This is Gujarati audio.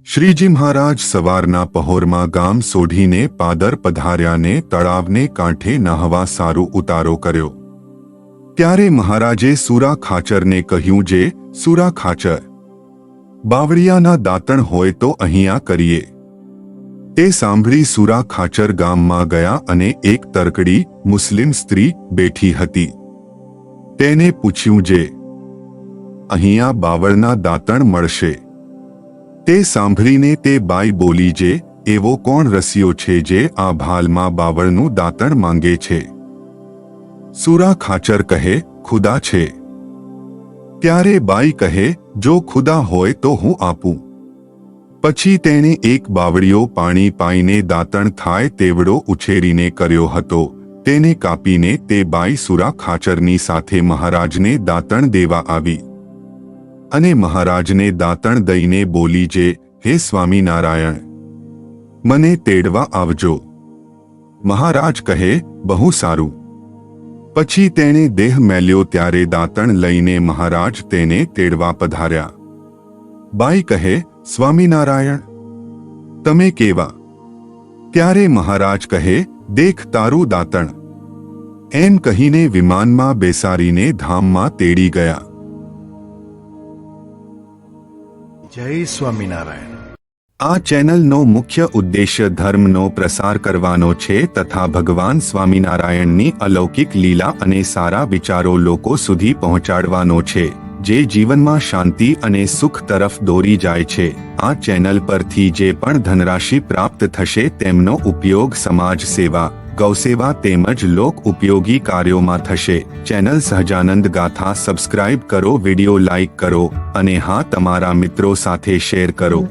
શ્રીજી મહારાજ સવારના પહોરમાં ગામ સોઢીને પાદર પધાર્યાને તળાવને કાંઠે નહાવા સારું ઉતારો કર્યો। ત્યારે મહારાજે સુરા ખાચરને કહ્યું, જે સુરા ખાચર, બાવળિયાના દાંતણ હોય તો અહીંયા કરીએ। તે સાંભળી સુરા ખાચર ગામમાં ગયા અને એક તરકડી મુસ્લિમ સ્ત્રી બેઠી હતી। તેને પૂછ્યું, જે અહીંયા બાવળના દાંતણ મળશે? તે સાંભળીને તે બાઈ બોલી, જે એવો કોણ રસિયો છે જે આ ભાલમાં બાવળનું દાંતણ માંગે છે? સુરા ખાચર કહે, ખુદા છે। ત્યારે બાઈ કહે, જો ખુદા હોય તો હું આપું। પછી તેણે એક બાવળિયો પાણી પાઈને દાંતણ થાય તેવડો ઉછેરીને કર્યો હતો। તેને કાપીને તે બાઈ સુરા ખાચરની સાથે મહારાજને દાંતણ દેવા આવી અને મહારાજને દાંતણ દઈને બોલી, જે હે સ્વામિનારાયણ, મને તેડવા આવજો। મહારાજ કહે, બહુ સારું। પછી તેણે દેહ મેલ્યો ત્યારે દાંતણ લઈને મહારાજ તેને તેડવા પધાર્યા। બાઈ કહે, સ્વામિનારાયણ, તમે કેવા? ત્યારે મહારાજ કહે, દેખ તારું દાંતણ। એમ કહીને વિમાનમાં બેસાડીને ધામમાં તેડી ગયા। જય સ્વામિનારાયણ। આ ચેનલનો મુખ્ય ઉદ્દેશ્ય ધર્મનો પ્રસાર કરવાનો છે તથા ભગવાન સ્વામિનારાયણની અલૌકિક લીલા અને સારા વિચારો લોકો સુધી પહોંચાડવાનો છે, જે જીવનમાં શાંતિ અને સુખ તરફ દોરી જાય છે। આ ચેનલ પરથી જે પણ ધનરાશિ પ્રાપ્ત થશે તેમનો ઉપયોગ સમાજ સેવા, ગૌસેવા તેમજ લોક ઉપયોગી કાર્યોમાં થશે। ચેનલ સહજાનંદ ગાથા સબસ્ક્રાઇબ કરો, વિડિયો લાઇક કરો અને હા, તમારા મિત્રો સાથે શેર કરો।